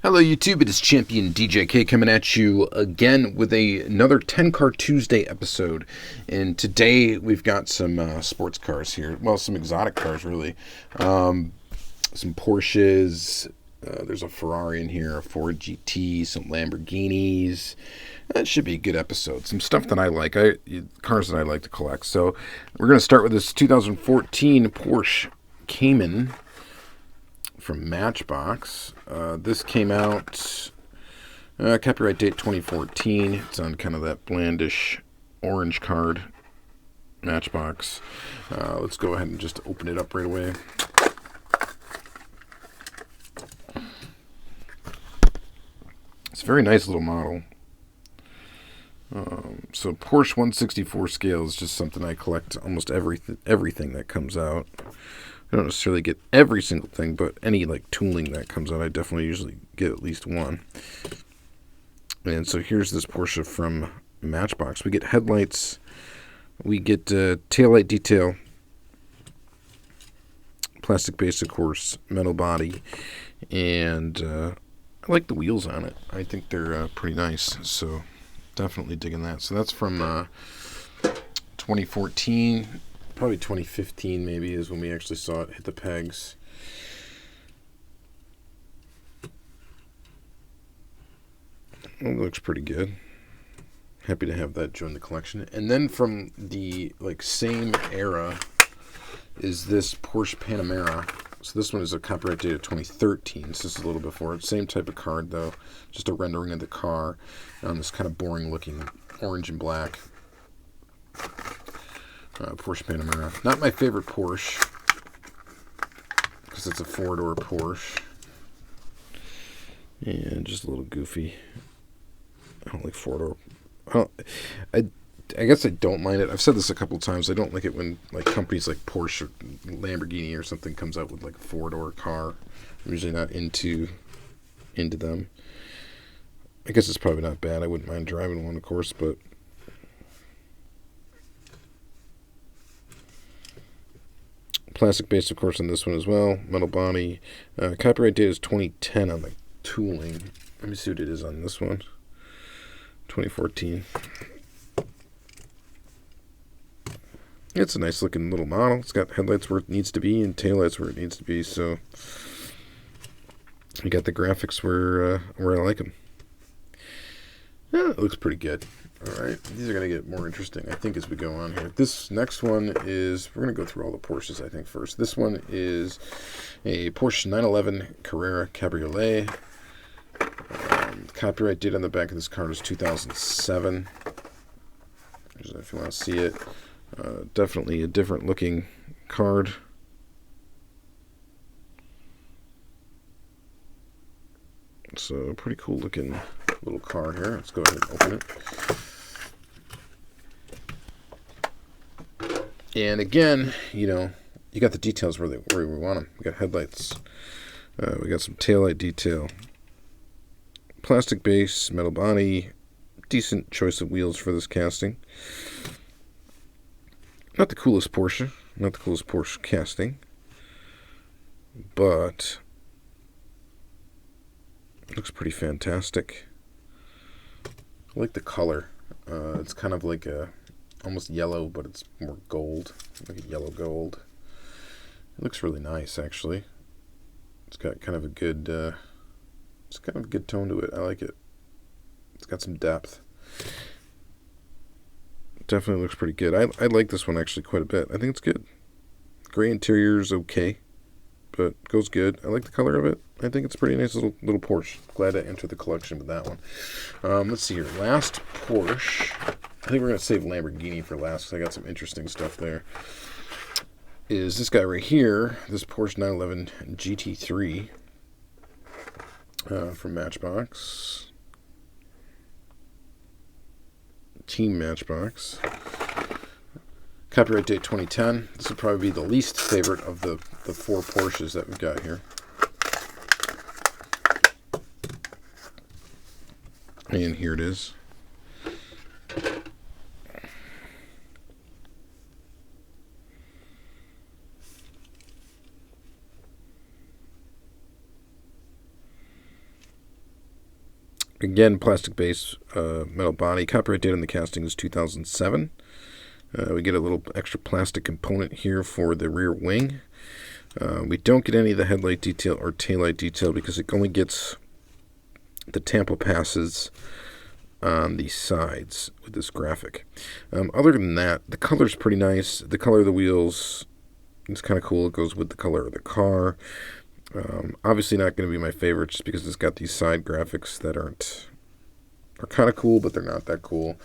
Hello YouTube, it is Championdjk coming at you again with another 10 Car Tuesday episode. And today we've got some sports cars here. Well, some exotic cars really. Some Porsches, there's a Ferrari in here, a Ford GT, some Lamborghinis. That should be a good episode. Some stuff that I like, cars that I like to collect. So we're going to start with this 2014 Porsche Cayman from Matchbox. This came out copyright date 2014. It's on kind of that blandish orange card. Matchbox. Let's go ahead and just open it up right away. It's a very nice little model. So Porsche 164 scale is just something I collect almost everything that comes out. I don't necessarily get every single thing, but any like tooling that comes out, I definitely usually get at least one. And so here's this Porsche from Matchbox. We get headlights, we get taillight detail, plastic base, of course, metal body, and I like the wheels on it. I think they're pretty nice, so definitely digging that. So that's from 2014. Probably 2015 maybe is when we actually saw it hit the pegs. Well, it looks pretty good. Happy to have that join the collection. And then from the same era is this Porsche Panamera. So this one is a copyright date of 2013. So this is a little before. Same type of card though, just a rendering of the car on this kind of boring looking orange and black. Porsche Panamera. Not my favorite Porsche, because it's a four-door Porsche. And just a little goofy. I don't like four-door. I guess I don't mind it. I've said this a couple of times. I don't like it when companies like Porsche or Lamborghini or something comes out with a four-door car. I'm usually not into them. I guess it's probably not bad. I wouldn't mind driving one, of course, but plastic base, of course, on this one as well. Metal body. Copyright date is 2010 on the tooling. Let me see what it is on this one. 2014. It's a nice looking little model. It's got headlights where it needs to be and taillights where it needs to be. So you got the graphics where I like them. Yeah, it looks pretty good. All right, these are going to get more interesting, I think, as we go on here. This next one is, we're going to go through all the Porsches, I think, first. This one is a Porsche 911 Carrera Cabriolet. Copyright date on the back of this card is 2007. If you want to see it. Definitely a different looking card. So, pretty cool looking little car here. Let's go ahead and open it. And again, you got the details where we want them. We got headlights. We got some taillight detail. Plastic base, metal body. Decent choice of wheels for this casting. Not the coolest Porsche. Not the coolest Porsche casting. But it looks pretty fantastic. I like the color. It's kind of like almost yellow, but it's more gold, like a yellow gold. It looks really nice, actually. It's got kind of a good, tone to it. I like it. It's got some depth. Definitely looks pretty good. I like this one actually quite a bit. I think it's good. Gray interior is okay, but goes good. I like the color of it. I think it's a pretty nice little Porsche. Glad to enter the collection with that one. Let's see here. Last Porsche. I think we're going to save Lamborghini for last because I got some interesting stuff there. Is this guy right here, this Porsche 911 GT3 from Matchbox. Team Matchbox. Copyright date 2010. This would probably be the least favorite of the four Porsches that we've got here. And here it is. Again, plastic base, metal body. Copyright date on the casting is 2007. We get a little extra plastic component here for the rear wing. We don't get any of the headlight detail or taillight detail because it only gets the Tampa passes on the sides with this graphic. Other than that, the color's pretty nice. The color of the wheels is kind of cool. It goes with the color of the car. Obviously not going to be my favorite just because it's got these side graphics that are kind of cool, but they're not that cool.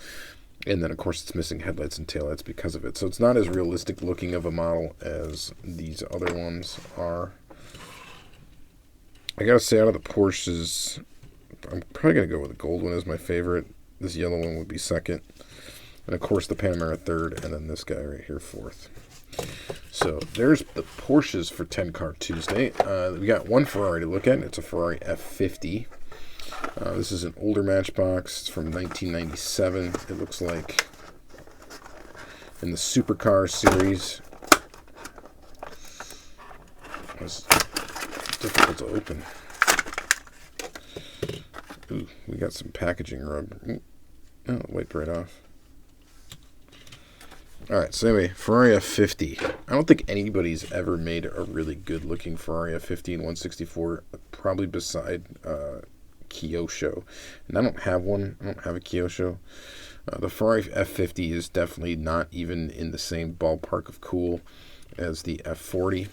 And then, of course, it's missing headlights and taillights because of it. So it's not as realistic looking of a model as these other ones are. I gotta say, out of the Porsches, I'm probably going to go with the gold one as my favorite. This yellow one would be second. And, of course, the Panamera third, and then this guy right here fourth. So there's the Porsches for 10 Car Tuesday. We got one Ferrari to look at. It's a Ferrari F50. This is an older Matchbox. It's from 1997. It looks like in the Supercar series. It's difficult to open. Ooh, we got some packaging rub. Oh, it wiped right off. Alright, so anyway, Ferrari F50. I don't think anybody's ever made a really good-looking Ferrari F50 in 164, probably beside Kyosho. And I don't have one. I don't have a Kyosho. The Ferrari F50 is definitely not even in the same ballpark of cool as the F40.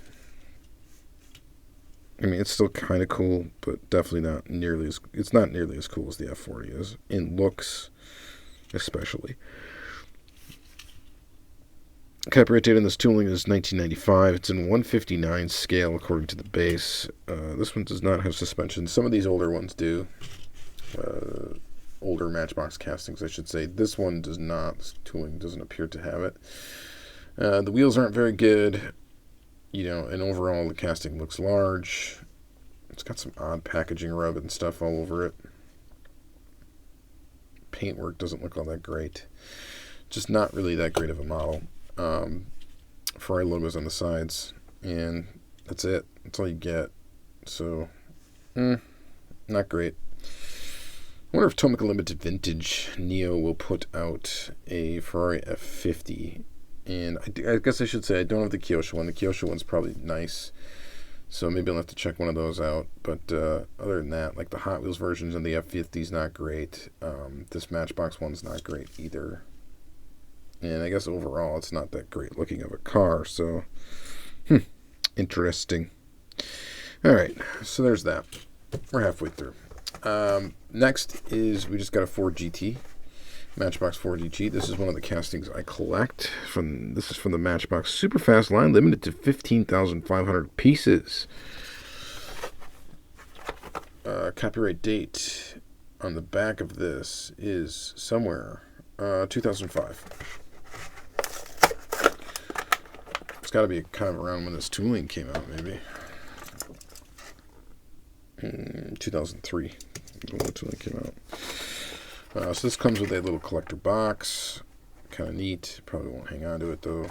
I mean, it's still kind of cool, but definitely not nearly as... It's not nearly as cool as the F40 is, in looks especially. Copyright date on this tooling is 1995. It's in 159 scale according to the base. This one does not have suspension. Some of these older ones do. Older Matchbox castings, I should say. This one does not. This tooling doesn't appear to have it. The wheels aren't very good. And overall the casting looks large. It's got some odd packaging rub and stuff all over it. Paintwork doesn't look all that great. Just not really that great of a model. Ferrari logos on the sides, and that's it. That's all you get. So, not great. I wonder if Tomica Limited Vintage Neo will put out a Ferrari F50. And I guess I should say I don't have the Kyosho one. The Kyosho one's probably nice, so maybe I'll have to check one of those out. But other than that, like the Hot Wheels versions of the F50 is not great. This Matchbox one's not great either. And I guess overall it's not that great looking of a car, so interesting. Alright, so there's that. We're halfway through. Next is we just got a Ford GT. Matchbox 4 GT. This is one of the castings I collect. This is from the Matchbox Superfast line, limited to 15,500 pieces. Copyright date on the back of this is somewhere 2005. It's got to be kind of around when this tooling came out, maybe. 2003 when the tooling came out. So this comes with a little collector box. Kind of neat. Probably won't hang on to it, though.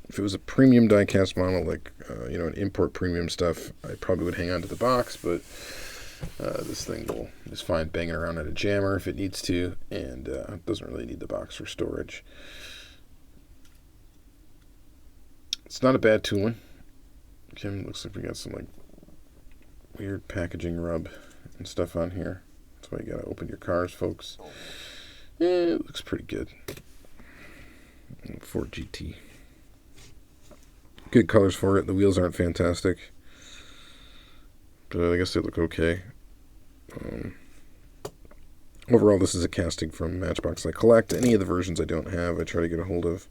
If it was a premium diecast model, like, an import premium stuff, I probably would hang on to the box, but this thing is fine banging around at a jammer if it needs to, and doesn't really need the box for storage. It's not a bad tooling. Okay, looks like we got some like weird packaging rub and stuff on here. That's why you gotta open your cars, folks. Yeah, it looks pretty good. Ford GT. Good colors for it. The wheels aren't fantastic, but I guess they look okay. Overall, this is a casting from Matchbox I collect. Any of the versions I don't have, I try to get a hold of.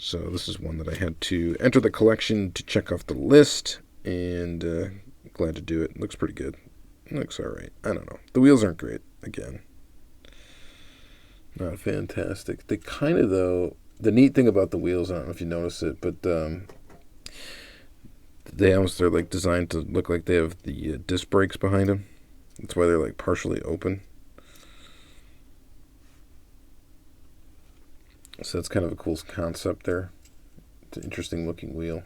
So this is one that I had to enter the collection to check off the list, and glad to do it. Looks pretty good. Looks alright. I don't know. The wheels aren't great, again. Not fantastic. They kind of, though, the neat thing about the wheels, I don't know if you notice it, but they're like designed to look like they have the disc brakes behind them. That's why they're like partially open. So that's kind of a cool concept there. It's an interesting looking wheel.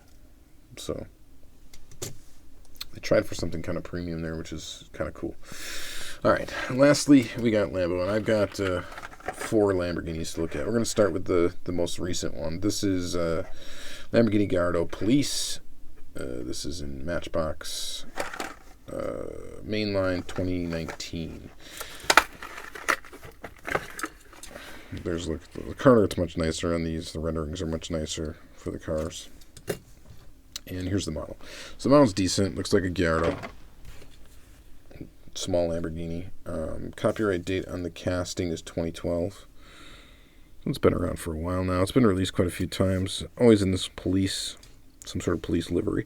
So They tried for something kind of premium there, which is kind of cool. All right, lastly, we got Lambo, and I've got 4 Lamborghinis to look at. We're going to start with the most recent one. This is Lamborghini Gallardo Police. This is in Matchbox Mainline 2019. There's the car art's much nicer on these. The renderings are much nicer for the cars. And here's the model. So the model's decent. Looks like a Gallardo. Small Lamborghini. Copyright date on the casting is 2012. It's been around for a while now. It's been released quite a few times. Always in this police, some sort of police livery.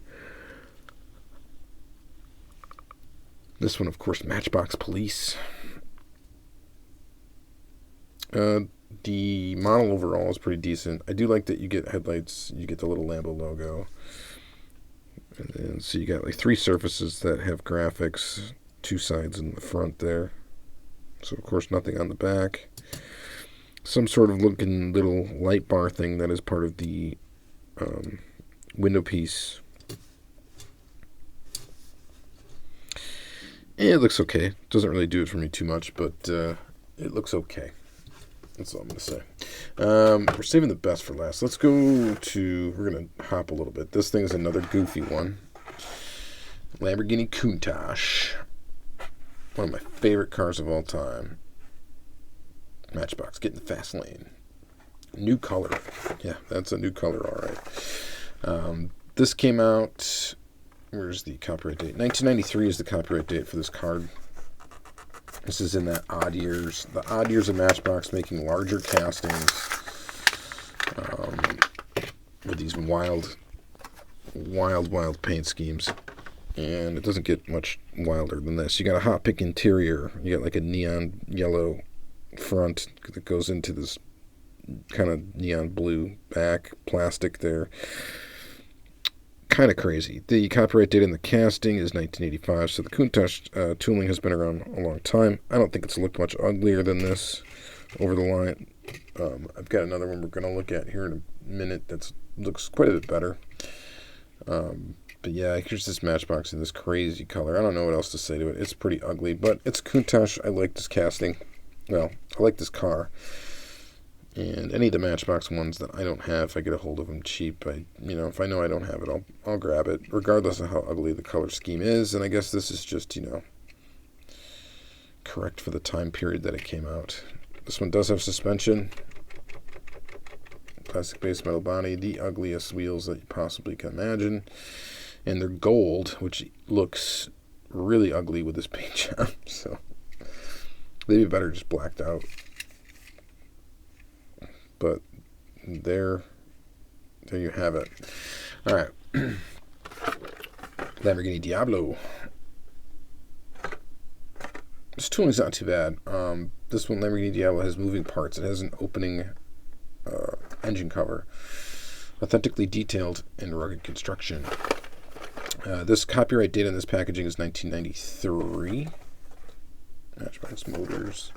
This one, of course, Matchbox Police. The model overall is pretty decent. I do like that you get headlights. You get the little Lambo logo. And then, so you got like 3 surfaces that have graphics. 2 sides in the front there. So, of course, nothing on the back. Some sort of looking little light bar thing that is part of the window piece. It looks okay. Doesn't really do it for me too much, but it looks okay. That's all I'm going to say. We're saving the best for last. Let's go to... We're going to hop a little bit. This thing is another goofy one. Lamborghini Countach. One of my favorite cars of all time. Matchbox, get in the fast lane. New color. Yeah, that's a new color, all right. This came out... Where's the copyright date? 1993 is the copyright date for this card. This is in that odd years. The odd years of Matchbox making larger castings with these wild paint schemes. And it doesn't get much wilder than this. You got a hot pick interior. You got like a neon yellow front that goes into this kind of neon blue back plastic there. Kind of crazy. The copyright date in the casting is 1985, so the Countach tooling has been around a long time. I don't think it's looked much uglier than this over the line. I've got another one we're going to look at here in a minute that looks quite a bit better. But yeah, here's this Matchbox in this crazy color. I don't know what else to say to it. It's pretty ugly, but it's Countach. I like this casting. Well, I like this car. And any of the Matchbox ones that I don't have, if I get a hold of them cheap, if I know I don't have it, I'll grab it, regardless of how ugly the color scheme is. And I guess this is just, correct for the time period that it came out. This one does have suspension. Plastic base metal body, the ugliest wheels that you possibly can imagine. And they're gold, which looks really ugly with this paint job. So they'd be better just blacked out. But there you have it. All right. Lamborghini Diablo. This tooling's not too bad. This one, Lamborghini Diablo, has moving parts. It has an opening engine cover. Authentically detailed and rugged construction. This copyright date on this packaging is 1993. Matchbox Motors.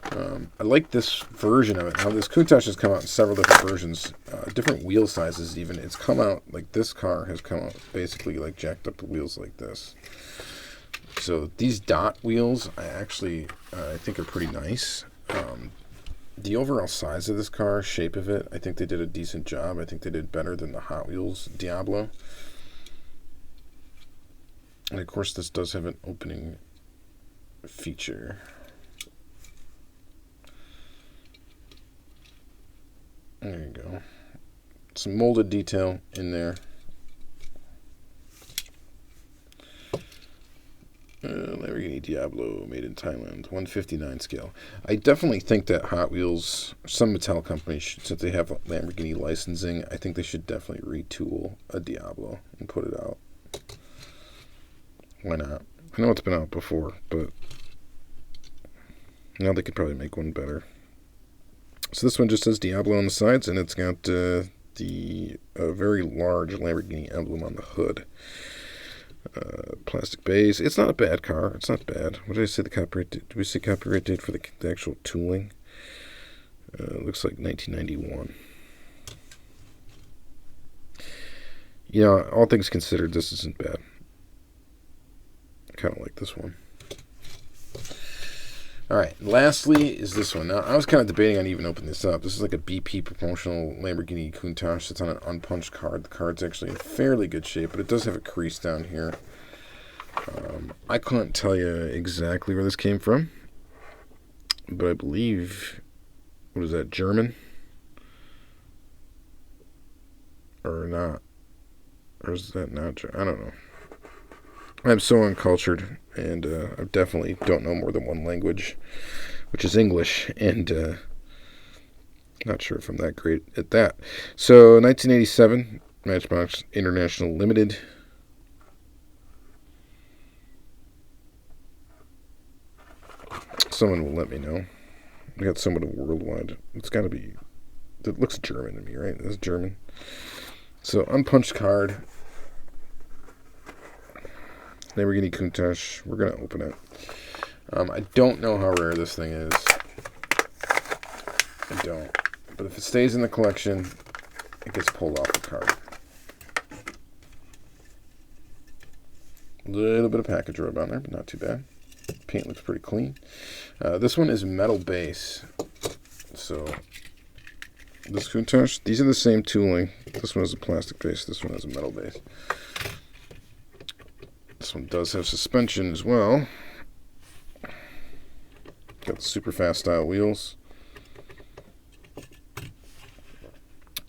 I like this version of it. Now, this Countach has come out in several different versions, different wheel sizes even. It's come out, like this car has come out basically like jacked up wheels like this. So these dot wheels, I think are pretty nice. The overall size of this car, shape of it, I think they did a decent job. I think they did better than the Hot Wheels Diablo. And of course, this does have an opening feature. There you go. Some molded detail in there. Lamborghini Diablo, made in Thailand, 159 scale. I definitely think that Hot Wheels, some Mattel companies, since they have Lamborghini licensing, I think they should definitely retool a Diablo and put it out. Why not? I know it's been out before, but now they could probably make one better. So this one just says Diablo on the sides, and it's got the very large Lamborghini emblem on the hood. Plastic base. It's not a bad car. It's not bad. What did I say the copyright date? Did we say copyright date for the actual tooling? Looks like 1991. All things considered, this isn't bad. kind of like this one. All right, lastly is this one. Now, I was kind of debating on even opening this up. This is like a BP promotional Lamborghini Countach. It's on an unpunched card. The card's actually in fairly good shape, but it does have a crease down here. I couldn't tell you exactly where this came from, but I believe, what is that, German? Or not? Or is that not German? I don't know. I'm so uncultured, and I definitely don't know more than one language, which is English, and not sure if I'm that great at that. So, 1987, Matchbox International Limited. Someone will let me know. I got someone worldwide. It's got to be... It looks German to me, right? This is German. So, unpunched card. Lamborghini Countach. We're going to open it. I don't know how rare this thing is. I don't. But if it stays in the collection, it gets pulled off the card. A little bit of package rub on there, but not too bad. Paint looks pretty clean. This one is metal base. So, this Countach, these are the same tooling. This one has a plastic base. This one has a metal base. This one does have suspension as well. Got the super fast style wheels.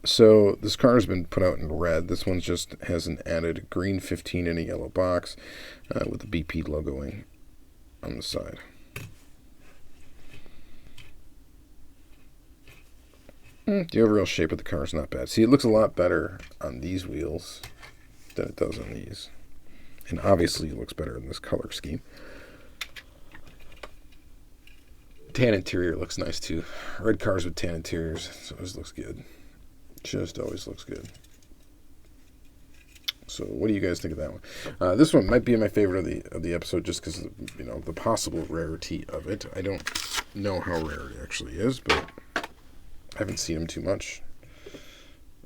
So this car has been put out in red. This one just has an added green 15 in a yellow box with the BP logoing on the side. The overall shape of the car is not bad. See, it looks a lot better on these wheels than it does on these. And obviously it looks better in this color scheme. Tan interior looks nice too. Red cars with tan interiors, it always looks good. Just always looks good. So what do you guys think of that one? This one might be my favorite of the episode just because of the possible rarity of it. I don't know how rare it actually is, but I haven't seen them too much.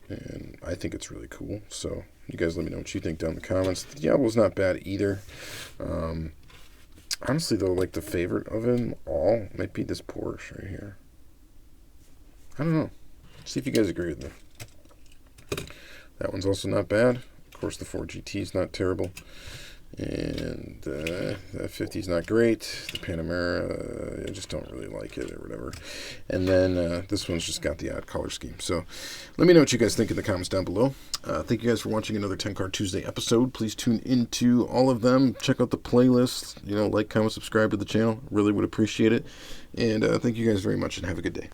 And I think it's really cool. So you guys let me know what you think down in the comments. The Diablo's not bad either. Honestly, though, like the favorite of them all might be this Porsche right here. I don't know. See if you guys agree with me. That one's also not bad. Of course, the Ford GT is not terrible. And the F50 is not great. The Panamera, I just don't really like it or whatever. And then this one's just got the odd color scheme. So let me know what you guys think in the comments down below. Thank you guys for watching another 10 Card Tuesday episode. Please tune into all of them. Check out the playlist. Like, comment, subscribe to the channel. Really would appreciate it. And thank you guys very much and have a good day.